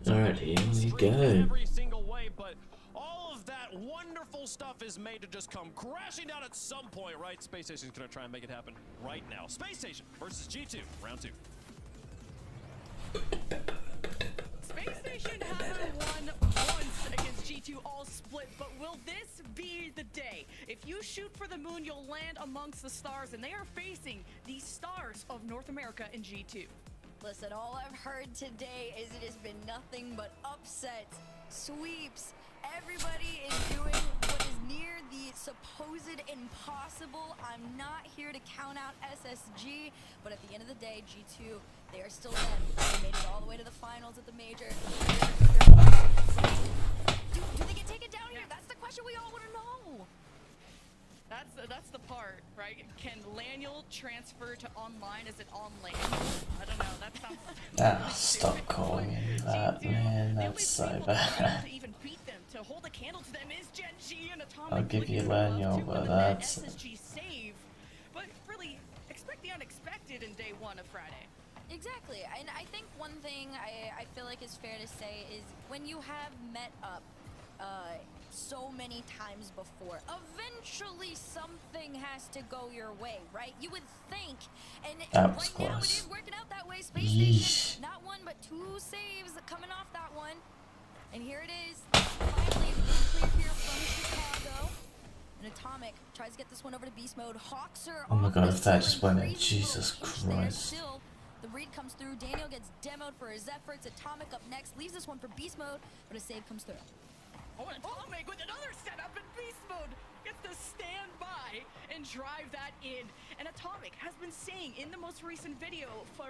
Alright, here we go. Every single way, but all of that wonderful stuff is made to just come crashing down at some point, right? SpaceStation's gonna try and make it happen right now. SpaceStation versus G2, round 2. SpaceStation haven't won once against G2 all split, but will this be the day? If you shoot for the moon, you'll land amongst the stars, and they are facing the stars of North America in G2. Listen, all I've heard today is it has been nothing but upsets, sweeps. Everybody is doing what is near the supposed impossible. I'm not here to count out SSG, but at the end of the day, G2, they are still them. They made it all the way to the finals at the major. Do they get taken down here? That's the question we all want to know. That's the part, right? Can Laniel transfer to online? Is it on lane? I don't know. That sounds. Stop calling him that, man. That's so bad. To even beat them, to hold a candle to them is Gen G and Atomic. I'll give you Laniel, but that's. SSG save, but really expect the unexpected in day one of Friday. Exactly, and I think one thing I feel like is fair to say is when you have met up so many times before, eventually something has to go your way, right? You would think, and that was right close. now it is working out that way. SpaceStation, not one but two saves coming off that one, and here it is. Finally, clear here from Chicago. And Atomic tries to get this one over to beast mode. Hawkser. Oh my off god, the if that ceiling, just went in, crazy Jesus little push there Christ. still. The read comes through. Daniel gets demoed for his efforts. Atomic up next, leaves this one for beast mode, but a save comes through. Oh, and Atomic with another setup in beast mode gets to stand by and drive that in. And Atomic has been saying in the most recent video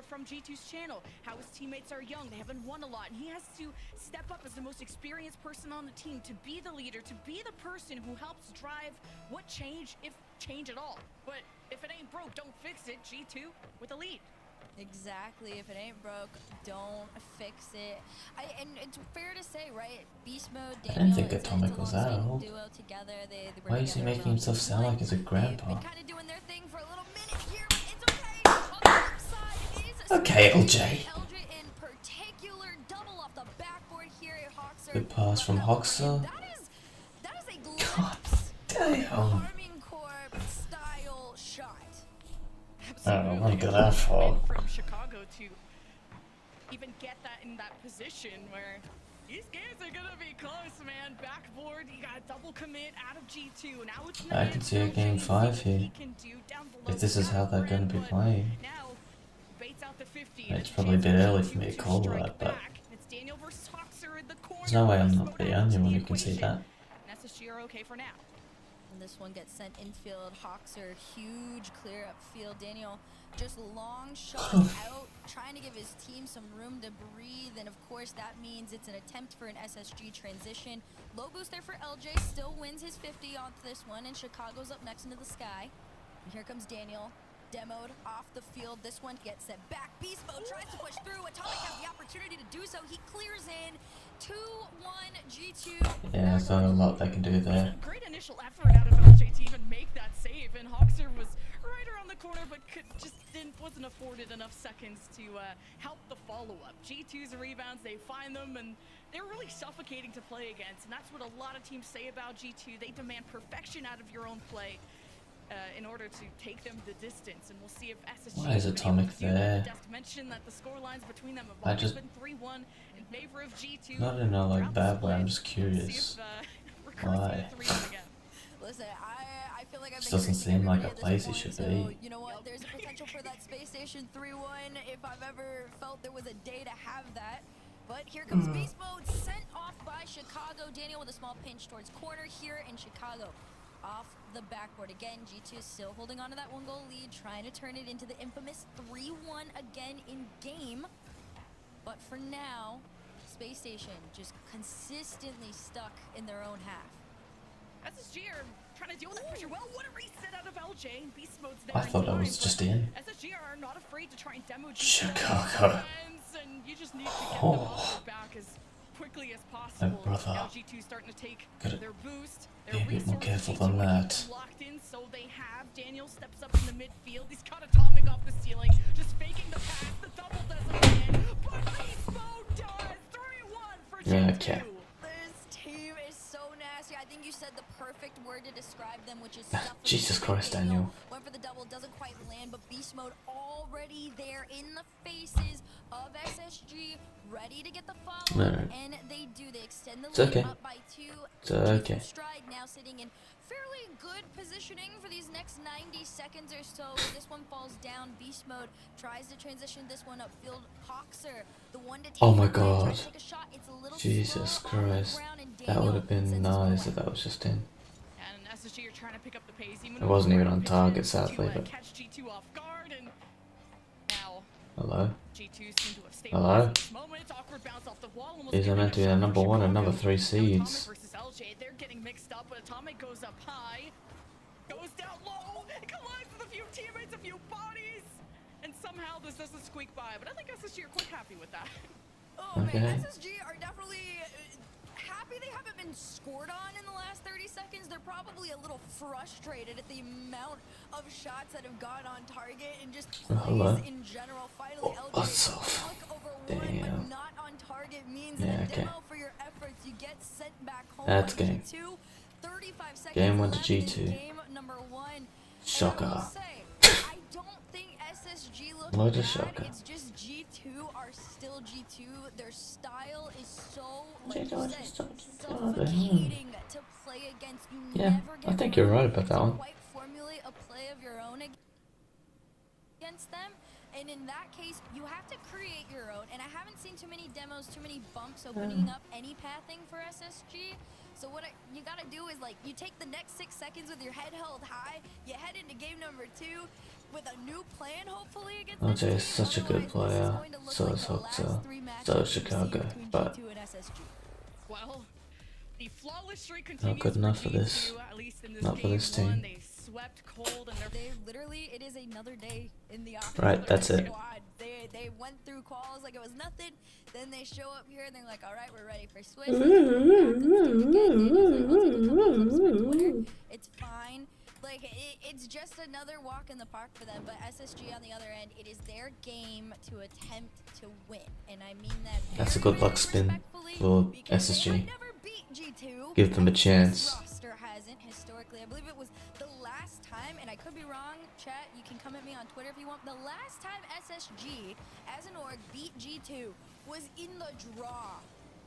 from G2's channel how his teammates are young, they haven't won a lot, and he has to step up as the most experienced person on the team, to be the leader, to be the person who helps drive what change, if change at all. But if it ain't broke, don't fix it. G2 with the lead. Exactly. If it ain't broke, don't fix it. And it's fair to say, right? Beast mode. I didn't think Atomic was that old. Duo together. They Why is he making himself sound like he's a grandpa? They've been kind of doing their thing for a little minute here, but it's okay. On the flip side is Okay, LJ. LJ in particular, double off the backboard here at Hawkser. Good pass from Hawkser. That is a God glimpse. damn. Arming Corp style shot. I don't know what he got that for. From Chicago to even get that in that position where these games are gonna be close, man. Backboard, you got a double commit out of G2. Now it's I can see a game 5 here. If this is how they're gonna be playing. Now baits out the 50. It's probably a bit early for me to call that, but It's Daniel versus Hawkser in the corner. there's no way I'm not the only one who can see that. And SSG are okay for now. And this one gets sent infield. Hawkser, huge clear up field. Daniel just long shot out, trying to give his team some room to breathe. And of course, that means it's an attempt for an SSG transition. Low boost there for LJ, still wins his 50 on this one. And Chicago's up next into the sky. And here comes Daniel. Demoed off the field. This one gets set back. Beast mode tries to push through. Atomic has the opportunity to do so. He clears in. 2-1 G2. Yeah, there's not a lot they can do there. Great initial effort out of LJ to even make that save, and Hawkser was right around the corner, but wasn't afforded enough seconds to help the follow-up. G2's rebounds, they find them, and they're really suffocating to play against, and that's what a lot of teams say about G2. They demand perfection out of your own play in order to take them the distance, and we'll see if SSG. Why is Atomic there? Just mention that the score lines between them have I always just been 3-1 in favor of G2. not in a like bad way. I'm just curious. Why? Listen, I feel like This doesn't seem like a place he should be. You know what? There's a potential for that SpaceStation 3-1 if I've ever felt there was a day to have that. But here comes beast mode, sent off by Chicago. Daniel with a small pinch towards corner here in Chicago. Off the backboard again. G2 still holding on to that 1-goal lead, trying to turn it into the infamous 3-1 again in game. But for now, SpaceStation just consistently stuck in their own half. SSG are trying to deal with that pressure. Well, what a reset out of LJ. Beast mode's there. I thought I was just in. SSG are not afraid to try and demo Chicago. and you just need to get them off their back as quickly as possible. brother. Now G2 starting to take their boost. Be a bit more careful than that. Locked in, so they have. Daniel steps up in the midfield. He's got Atomic off the ceiling, just faking the pass. The double doesn't win, but Beast mode does. Okay. This team is so nasty. I think you said the perfect word to describe them, which is suffocating. Jesus Christ, Daniel. Went for the double, doesn't quite land, but beast mode already there in the faces of SSG, ready to get the follow. Alright. And they do. They extend the It's lead okay. up by 2. It's okay. Decent stride now, sitting in fairly good positioning for these next 90 seconds or so. This one falls down. Beast mode tries to transition this one upfield. Hoxer, the one to take Oh my it, tries God. to take a shot. It's a little Jesus slow on the Christ. ground, and That Daniel would have been sends this one nice away. if that was just in. And SSG are trying to pick up the pace. It wasn't even on target, sadly, but... Catch G2 off guard, and now Hello? G2 seem to have Hello? stabilized this moment. It's awkward bounce off the wall. Almost These are getting meant to be a the shot number from 1 and Chicago. number 3 Now Atomic seeds. versus LJ, they're getting mixed up, but Atomic goes up high, goes down low, it collides with a few teammates, a few bodies, and somehow this doesn't squeak by. But I think SSG are quite happy with that. Oh Okay. man, SSG are definitely happy they haven't been scored on in the last 30 seconds. They're probably a little frustrated at the amount of shots that have gone on target and just hello. plays in general. Finally, Oh, LJ, butts off. click over one, Damn. but not on target means Yeah, a okay. demo for your efforts. You get sent back home. That's on game. G2. 35 seconds Game went to left in G2. Game number 1. And I Shocker. will say, I don't think SSG looks What a bad. shocker. It's just G2 are still G2. Their style is so, like G2 you is said, still G2, suffocating to play against. You Yeah, never I get think you're right about to that one. quite formulate a play of your own against them. And in that case, you have to create your own. And I haven't seen too many demos, too many bumps opening up any pathing for SSG. So what you gotta do is, like, you take the next 6 seconds with your head held high, you head into game number 2 with a new plan, hopefully, against OJ this team. is such a good Otherwise, this is player. going to look So like is the last Hoxer. 3 matches So is we've seen Chicago. between But G2 and SSG. Well, the flawless streak continues good enough for G2, this. at least in this Not for game this team. 1. They swept cold, and They literally, it is another day in the office. Right, that's it. Squad. They went through calls like it was nothing. Then they show up here and they're like, all right, we're ready for Switch. It's fine. Like, it's just another walk in the park for them. But SSG on the other end, it is their game to attempt to win. And I mean that That's a very, good luck very spin respectfully, for because they SSG. might never beat G2. Give them a This chance. roster hasn't historically. I believe it was the last time, and I could be wrong, chat, you can come at me on Twitter if you want. The last time SSG as an org beat G2 was in the draw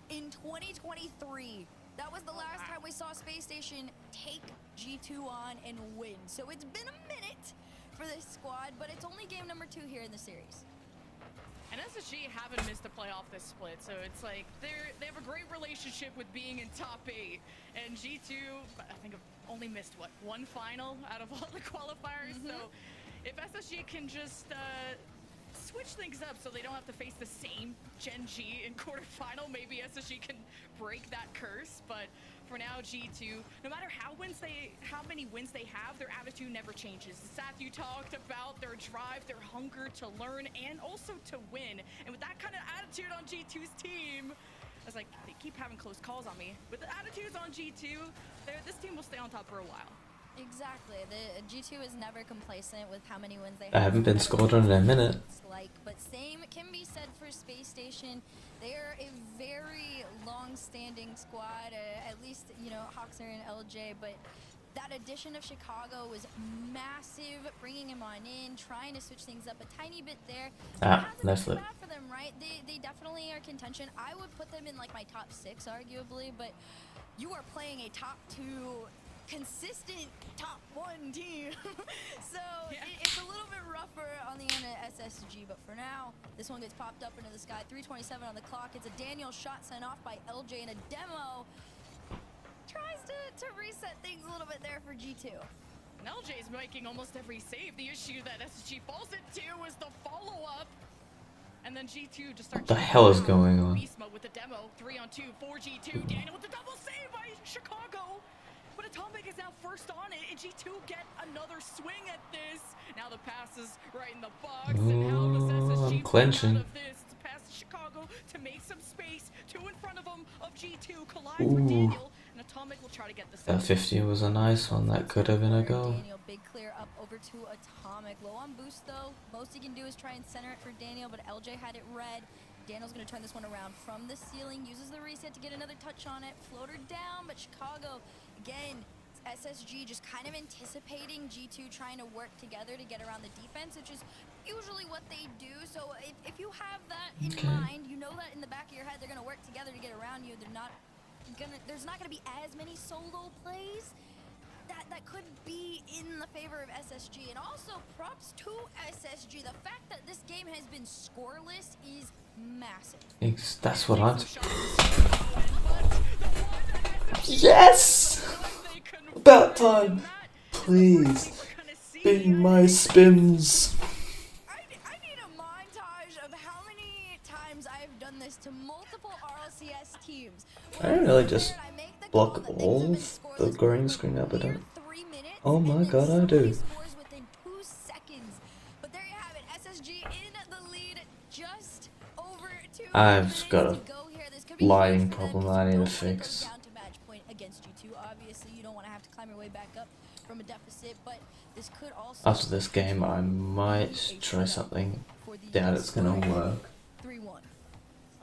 in 2023. That was the last time we saw SpaceStation take G2 on and win. So it's been a minute for this squad, but it's only game number 2 here in the series. And SSG haven't missed a playoff this split, so it's like they have a great relationship with being in top 8. And G2, I think, have only missed, what, 1 final out of all the qualifiers? So if SSG can just switch things up so they don't have to face the same Gen G in quarterfinal, maybe SSG can break that curse. But for now, G2, no matter how many wins they have, their attitude never changes. Seth, you talked about their drive, their hunger to learn, and also to win. And with that kind of attitude on G2's team, I was like, they keep having close calls on me. With the attitudes on G2, this team will stay on top for a while. Exactly. The G2 is never complacent with how many wins they have. I haven't been scored on in a minute. But same can be said for SpaceStation. They are a very long-standing squad, at least, you know, Hoxer and LJ, but that addition of Chicago was massive, bringing him on in, trying to switch things up a tiny bit there. Nice flip. Bad for them, right? They definitely are contention. I would put them in, like, my top 6, arguably, but you are playing a top 2 consistent top 1 team. So it's a little bit rougher on the end of SSG, but for now, this one gets popped up into the sky. 3:27 on the clock. It's a Daniel shot sent off by LJ in a demo. Tries to reset things a little bit there for G2. And LJ is making almost every save. The issue that SSG falls into is the follow-up. And then G2 just starts. What the hell is going on? Beast mode with the demo. 3-on-2 for G2. Daniel with the double save by Chicago. But Atomic is now first on it, and G2 get another swing at this. Now the pass is right in the box, and how does SSG I'm clenching. out of this? It's a pass to Chicago to make some space. 2 in front of him of G2 collides with Daniel, and Atomic will try to get this. That 50 was a nice one. That could have been a goal. Daniel, big clear up over to Atomic. Low on boost though. Most he can do is try and center it for Daniel, but LJ had it red. Daniel's going to turn this one around from the ceiling, uses the reset to get another touch on it, floater down, but Chicago, again, SSG just kind of anticipating G2 trying to work together to get around the defense, which is usually what they do. So if you have that in mind, you know that in the back of your head they're going to work together to get around you. There's not going to be as many solo plays that could be in the favor of SSG. And also props to SSG. The fact that this game has been scoreless is massive. That's what I'm... Yes! About time! Please, spin my spins. I need a montage of how many times I've done this to multiple RLCS teams. I don't really just block all of the green screen up, I don't. Oh my god, I do. I've got a lying problem I need to fix. After this game, I might try something. Doubt it's gonna work. 3-1.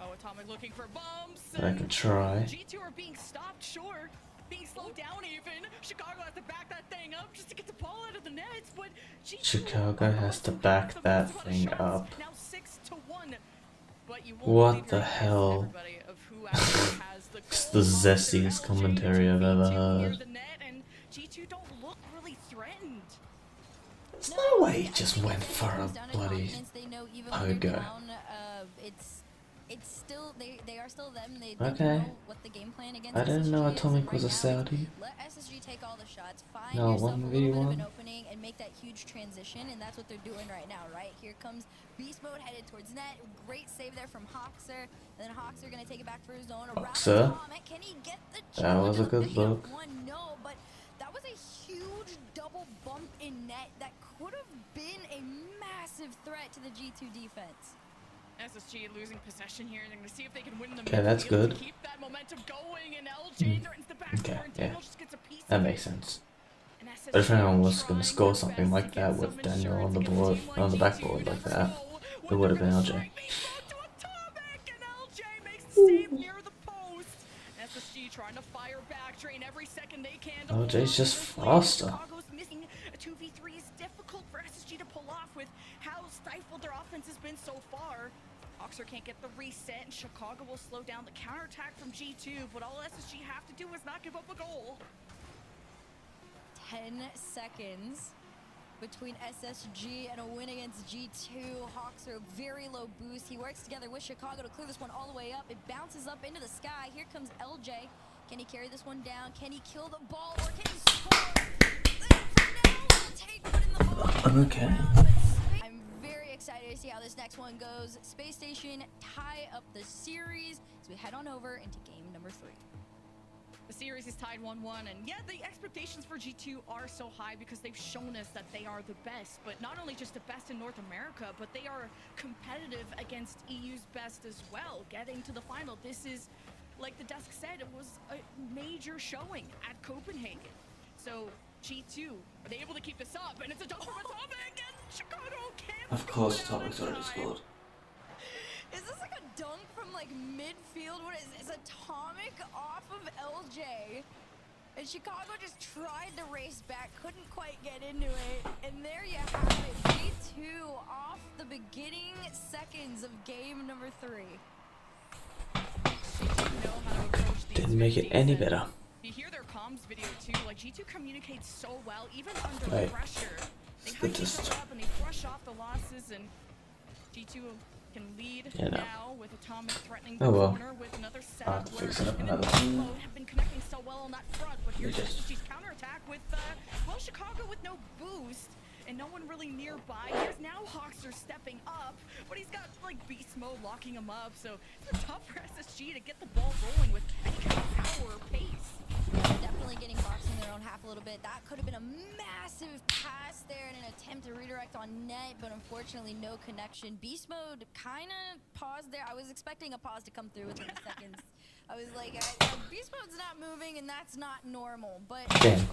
Oh, Atomic looking for bombs. But I can try. G2 are being stopped short, being slowed down even. Chicago has to back that thing up just to get the ball out of the nets, but G2 Chicago has to back that thing up. Now 6-1. But you won't What the hell? It's the zestiest commentary I've ever heard. G2 don't look really threatened. There's no way he just went for a bloody pogo. It's still they are still them. They Okay. know what the game plan against I didn't know SSG is, Atomic and was a right Saudi. now, let SSG take all the shots, find No, yourself a little bit of 1v1. an opening and make that huge transition, and that's what they're doing right now, right? Here comes Beast Mode headed towards net. Great save there from Hoxer. And then Hoxer gonna take it back for his own. Hoxer. Can he get the That was a good look. No, but that was a huge double bump in net that could have been a massive threat to the G2 defense. SSG losing possession here. They're going to see if they can win the Okay, that's good. keep that momentum going, and LJ threatens the backdoor, Okay, and yeah. Daniel just gets a piece That of makes it. sense. And But if anyone SSG was going to score trying something their like best to that get with some Daniel on the insurance board, against a team on the like backboard G2. like You that, never know it when would have they're been gonna LJ. strike Beast Mode to Atomic, and LJ makes the save near the post. SSG trying to fire back, drain every second they can. to hold LJ's on just to this lead. faster. Chicago's missing a 2v3 is difficult for SSG to pull off with how stifled their offense has been so far. Hoxer can't get the reset, and Chicago will slow down the counterattack from G2, but all SSG have to do is not give up a goal. 10 seconds between SSG and a win against G2. Hoxer, very low boost. He works together with Chicago to clear this one all the way up. It bounces up into the sky. Here comes LJ. Can he carry this one down? Can he kill the ball, or can he score? For now, we'll take one in the ball. Okay. I'm very excited to see how this next one goes. SpaceStation tie up the series as we head on over into game number 3. The series is tied 1-1, and yeah, the expectations for G2 are so high because they've shown us that they are the best, but not only just the best in North America, but they are competitive against EU's best as well, getting to the final. This is, like the desk said, it was a major showing at Copenhagen. So G2, are they able to keep this up? And it's a double from Atomic, and Chicago can't. Of course, Atomic's already scored. Is this like a dunk from like midfield? What is this? Atomic off of LJ. And Chicago just tried to race back, couldn't quite get into it. And there you have it. G2 off the beginning seconds of game number 3. Didn't make it any better. You hear their comms video too, like G2 communicates so well, even under pressure. They hype each other up and they brush off the losses, and G2 can lead now with Atomic threatening the corner with another setup where and have been connecting so well on that front, but here's SSG's counterattack with well, Chicago with no boost and no one really nearby. Here's now Hoxer stepping up, but he's got like beast mode locking him up, so it's tough for SSG to get the ball rolling with any kind of power or pace. Definitely getting boxed in their own half a little bit. That could have been a massive pass there in an attempt to redirect on net, but unfortunately no connection. Beast mode kind of paused there. I was expecting a pause to come through within the seconds. I was like, beast mode's not moving, and that's not normal. But Damn. that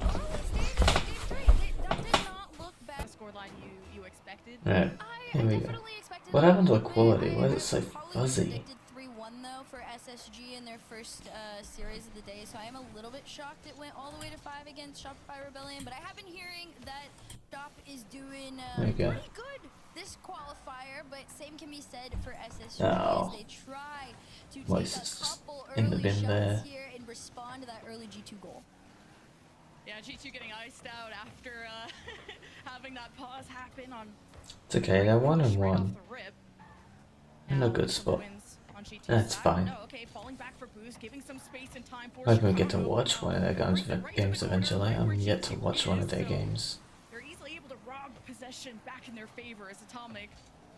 did not look bad. scoreline you expected. Right, I here we go. definitely expected What a happened to little the bit. quality? Why is I it so probably fuzzy? predicted 3-1 though for SSG in their first series of the day, so I am a little bit shocked it went all the way to 5 against Shopify Rebellion, but I have been hearing that Shop is doing There you go. pretty good this qualifier, but same can be said for SSG Oh. as they try to take Voice a is couple in the early bin shots there. here and respond to that early G2 goal. Yeah, G2 getting iced out after having that pause happen on. It's okay, they're 1 and Right off 1. the rip. In a Now, good some spot. wins on G2's That's side. fine. No, okay, falling back for Boost, giving some space and time for Hoping we get to Chicago. watch one of their games Right in games the corner, eventually. right where I'm yet to G2 watch one of is, their so games. They're easily able to rob possession back in their favor as Atomic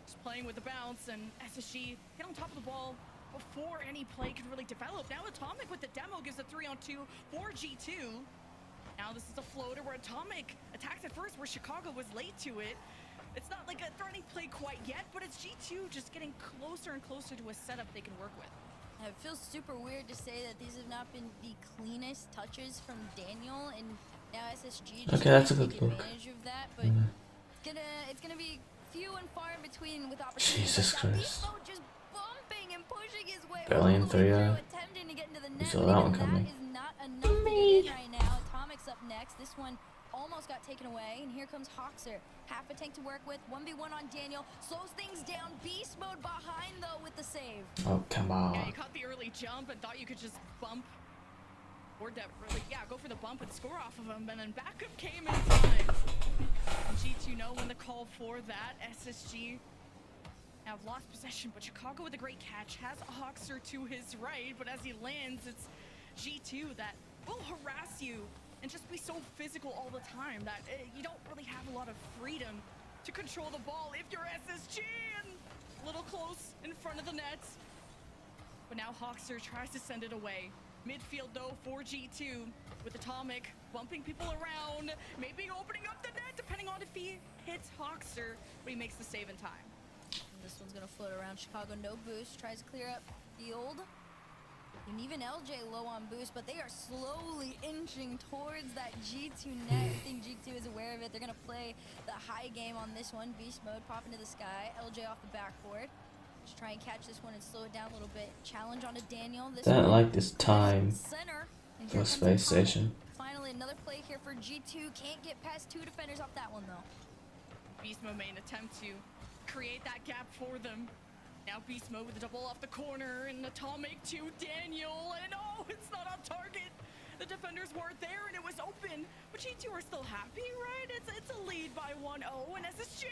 just playing with the bounce, and SSG get on top of the ball before any play could really develop. Now Atomic with the demo gives a 3-on-2 for G2. Now this is a floater where Atomic attacks at first, where Chicago was late to it. It's not like a threatening play quite yet, but it's G2 just getting closer and closer to a setup they can work with. It feels super weird to say that these have not been the cleanest touches from Daniel, and now SSG just Okay, that's a can't good take look. advantage of that, but it's gonna be few and far in between with opportunities. Jesus like that. Christ. Beast Mode just bumping and pushing his way Brilliant all the way 3-0. through, attempting to get into the net. saw but that even one coming. That is not enough to get in right now. Atomic's up next. This one almost got taken away, and here comes Hoxer. Half a tank to work with. 1v1 on Daniel. Slows things down. Beast Mode behind, though, with the save. Oh, come Yeah, on. you caught the early jump and thought you could just bump. Or really, yeah, go for the bump and score off of him, and then backup came in time. And G2 know when to call for that. SSG have lost possession, but Chicago with a great catch has a Hoxer to his right, but as he lands, it's G2 that will harass you and just be so physical all the time that you don't really have a lot of freedom to control the ball if you're SSG, and a little close in front of the net. But now Hoxer tries to send it away. Midfield though for G2 with Atomic bumping people around, maybe opening up the net depending on if he hits Hoxer, but he makes the save in time. And this one's gonna float around Chicago. No boost. Tries to clear up field. And even LJ low on boost, but they are slowly inching towards that G2 net. I think G2 is aware of it. They're gonna play the high game on this one. Beast Mode, pop into the sky. LJ off the backboard. Just try and catch this one and slow it down a little bit. Challenge onto Daniel. This Don't one like this time center. And for here comes SpaceStation. Finally, another play here for G2. Can't get past 2 defenders off that one, though. Beast Mode made an attempt to create that gap for them. Now Beast Mode with the double off the corner, and Atomic to Daniel, and oh, it's not on target. The defenders weren't there and it was open, but G2 are still happy, right? It's a lead by 1-0, and SSG,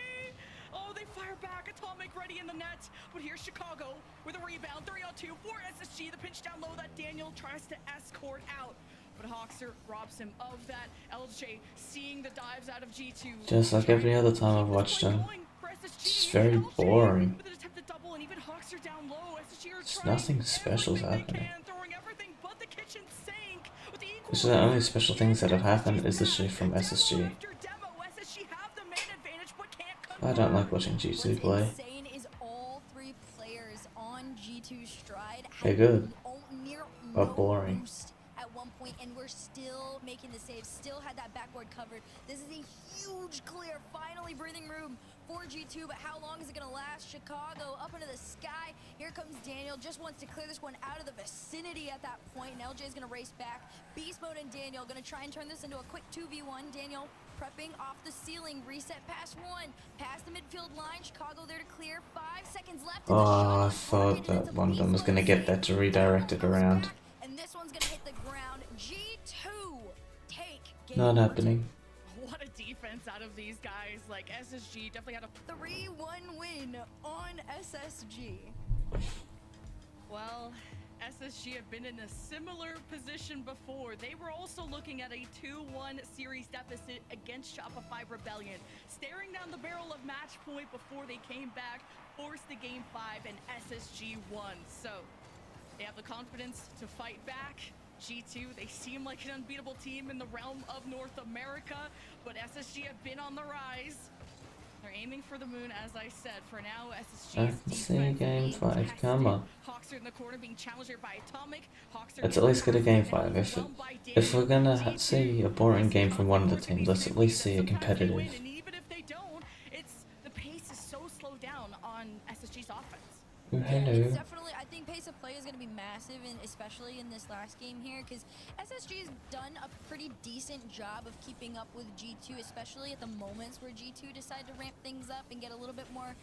oh, they fire back. Atomic ready in the net, but here's Chicago with a rebound. 3-on-2 for SSG. The pinch down low that Daniel tries to escort out, but Hoxer robs him of that. LJ seeing the dives out of G2. Just like every other time I've watched them. It's very boring. With an attempted double and even Hoxer down low. SSG are There's trying nothing special's everything they happening. can, throwing everything but the kitchen sink. With the This is the only special things that have happened is literally from SSG. I don't like watching G2 play. What's insane is all 3 players on G2 stride They're had good, near but no boring. boost at one point, and we're still making the save, still had that backboard covered. This is a huge clear, finally breathing room for G2, but how long is it gonna last? Chicago up into the sky. Here comes Daniel, just wants to clear this one out of the vicinity at that point, and LJ is gonna race back. Beast Mode and Daniel gonna try and turn this into a quick 2v1. Daniel prepping off the ceiling, reset past 1, past the midfield line. Chicago there to clear. 5 seconds left. Oh, I thought that one of them was going to get that to redirect it around. And this one's gonna hit the ground. G2 take game Not number happening. What a defense out of these guys. Like, SSG definitely had a 3-1 win on SSG. Well, SSG have been in a similar position before. They were also looking at a 2-1 series deficit against Shopify Rebellion, staring down the barrel of match point before they came back, forced the game 5, and SSG won. So they have the confidence to fight back. G2, they seem like an unbeatable team in the realm of North America, but SSG have been on the rise. They're aiming for the moon, as I said. For now, SSG's Let's see defense game being 5, tested. come on. Hoxer in the corner being challenged here by Atomic. Hoxer Let's at least get a game 5. If we're gonna see a boring game from one of the teams, let's at least see a competitive. And even if they don't, on SSG's offense. Oh, Yeah, hello. it's definitely, I think pace of play is going to be massive, and especially in this last game here, because SSG has done a pretty decent job of keeping up with G2, especially at the moments where G2 decide to ramp things up and get a little bit more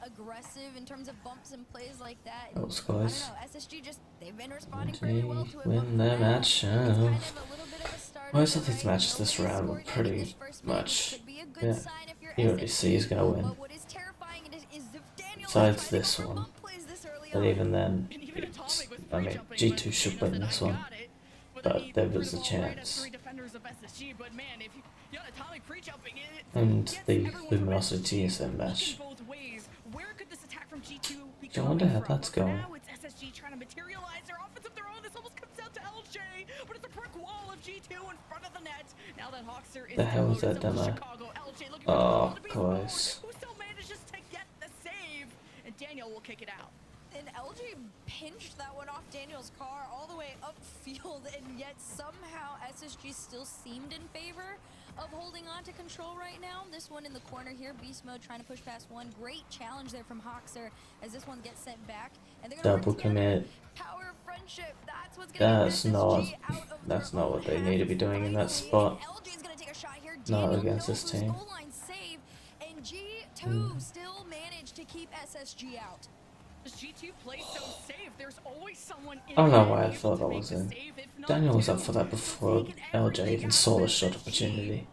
aggressive in terms of bumps and plays like that. And Those I don't guys. know, SSG just, they've been responding They fairly well to it. win their match. It's kind of a little bit of a start Most over, of these right? matches this Nobody's round were scored yet in pretty this first minute, which much. could be a good Yeah, sign if you're you already see he's gonna win. But what is terrifying is if Daniel is Besides trying to this go for one. bump plays this early But on. even then, And even Atomic was I mean, pre-jumping, G2 but should Daniel win said, this "I one. got it." But then But he there threw was the a ball right at chance. 3 defenders of SSG. But man, if you got Atomic pre-jumping, it And gets the everyone from Luminosity SSG TSM match. looking both ways. Where could this attack from G2 be I wonder coming how from? that's But for going. now, it's SSG trying to materialize their offense of their own. This almost comes out to LJ, but it's a brick wall of G2 in front of the net. Now that Hawkster is The hell is demoted, that so demo? Chicago, LJ looking for Oh, the guys. who still manages to get the save, and Daniel will kick it out. And LG pinched that one off Daniel's car all the way upfield, and yet somehow SSG still seemed in favor of holding on to control right now. This one in the corner here, Beast Mode trying to push past one. Great challenge there from Hawkster as this one gets sent back. And they're gonna Double work together. commit. Power of friendship. That's what's gonna get SSG out of That's their not own what they half need to be doing in that finally. spot. LG's gonna take a shot here. Not Daniel against knows this whose team. goal line save, and G2 still managed to keep SSG out. As G2 plays so safe, there's always someone in I don't know there why I able thought to that make was the in. save, if not Daniel was up two. for that They've before taken LJ everything even out saw of the shot SSG. opportunity.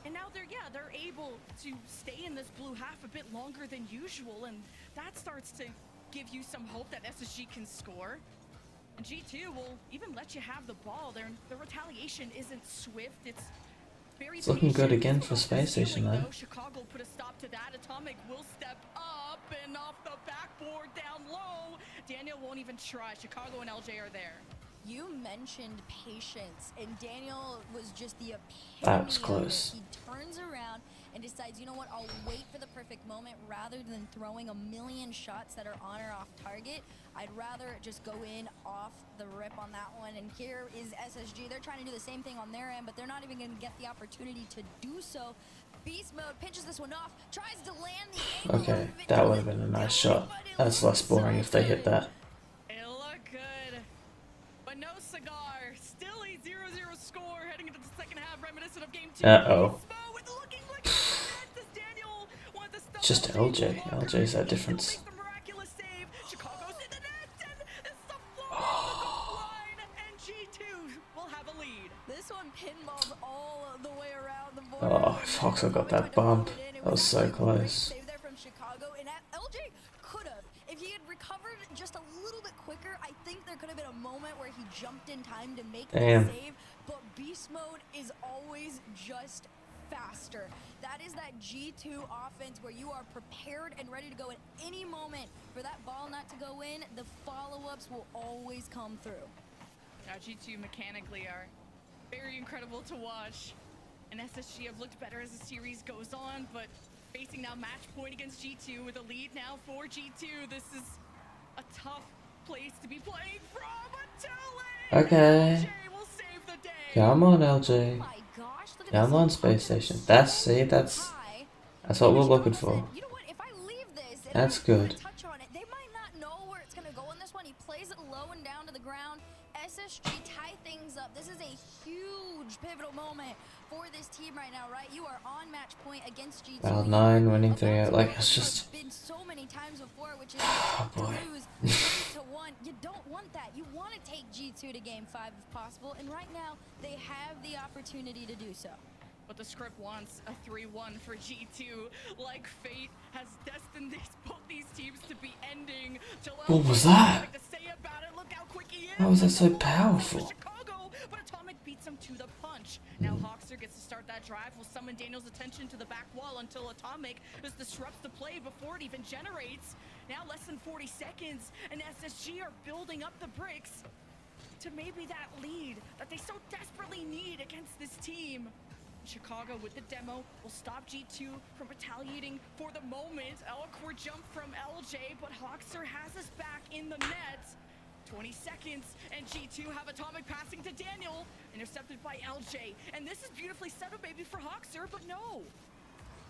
And now they're able to stay in this blue half a bit longer than usual, and that starts to give you some hope that SSG can score. And G2 will even let you have the ball. The retaliation isn't swift. It's very It's looking good patient. again This for one off the SpaceStation, ceiling, though. though. Chicago put a stop to that. Atomic will step up and off the backboard down low. Daniel won't even try. Chicago and LJ are there. You mentioned patience, and Daniel was just the epitome That was of it. close. He turns around and decides, you know what, I'll wait for the perfect moment rather than throwing a million shots that are on or off target. I'd rather just go in off the rip on that one. And here is SSG. They're trying to do the same thing on their end, but they're not even going to get the opportunity to do so. Beast Mode pinches this one off, tries to land the angle Okay, of it that to would have the been a nice belly, shot. but it That's looks less boring so if they hit good. that. It looked good, but no cigar. Still a 0-0 score heading into the second half, reminiscent of game 2. Uh-oh. Beast Mode looking like a net as Daniel wanted to stop It's just LJ LJ. for longer. LJ's that He still difference. makes the miraculous save. Chicago's in the net, and it's the floor on the goal line, and G2 will have a lead. This one pinballs all the way around the board. Oh, if Hawkster got that bump, that was so close. Save there from Chicago, and LJ could have. If he had recovered just a little bit quicker, I think there could have been a moment where he jumped in time to make Damn. the save. But Beast Mode is always just faster. That is that G2 offense where you are prepared and ready to go at any moment for that ball not to go in. The follow-ups will always come through. Now G2 mechanically are very incredible to watch, and SSG have looked better as the series goes on, but facing now match point against G2 with a lead now for G2. This is a tough place to be playing from until Okay. LJ will save the day. Come on, Oh LJ. my gosh, look at Come this. on, SpaceStation. That's High. what we're Chicago looking said, for. you know what, if I leave this and That's I don't good. touch on it, they might not know where it's going to go in this one. He plays it low and down to the ground. SSG tie things up. This is a huge pivotal moment for this team right now, right? You are on match point against G2. Battle 9, winning About 3 to out. Like, go. it's It's just. been so many times before, which is Oh, to boy. lose 3-1. You don't want that. You want to take G2 to game 5 if possible, and right now they have the opportunity to do so. But the script wants a 3-1 for G2. Like fate has destined both these teams to be ending. What was that? To say about it. Look how quick he is. How was that so powerful? Chicago, but Atomic beats him to the punch. Now Hawkster gets to start that drive. Will summon Daniel's attention to the back wall until Atomic just disrupts the play before it even generates. Now less than 40 seconds, and SSG are building up the bricks to maybe that lead that they so desperately need against this team. Chicago with the demo will stop G2 from retaliating for the moment. Awkward jump from LJ, but Hawkster has us back in the net. 20 seconds, and G2 have Atomic passing to Daniel, intercepted by LJ. And this is beautifully set up maybe for Hawkster, but no.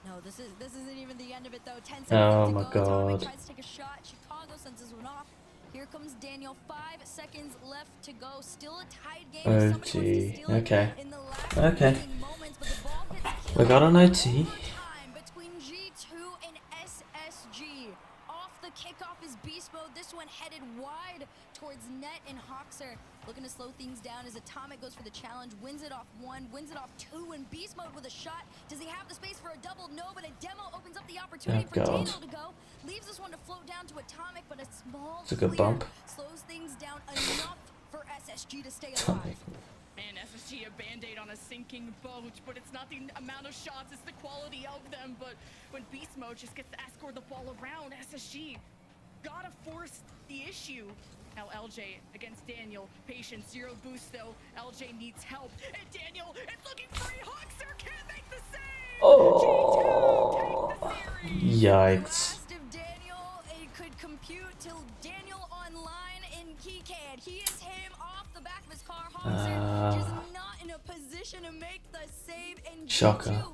No, this isn't even the end of it though. 10 seconds Oh left my to go. Atomic god. tries to take a shot. Chicago sends this one off. Here comes Daniel. 5 seconds left to go. Still a tied game. OT. Somebody wants to steal it Okay. in the last Okay. remaining moments, but the ball hits We got an OT. overtime between G2 and SSG. Off the kickoff is Beast Mode. This one headed wide towards Net and Hoxer. Looking to slow things down as Atomic goes for the challenge, wins it off 1, wins it off 2, and Beast Mode with a shot. Does he have the space for a double? No, but a demo opens up the opportunity for God. Daniel to go. Leaves this one to float down to Atomic, but a small It's a good clear bump. slows things down enough for SSG to stay Atomic. alive. Man, SSG a band-aid on a sinking boat, but it's not the amount of shots, it's the quality of them. But when Beast Mode just gets to escort the ball around, SSG gotta force the issue. Now LJ against Daniel, patience, 0 boost though. LJ needs help, and Daniel is looking free. Hoxer can't make the save. Oh. G2 take the series. Yikes. Last of Daniel, it could compute till Daniel online, and he can. He is him off the back of his car. Hoxer just not in a position to make the save, and Shocker. G2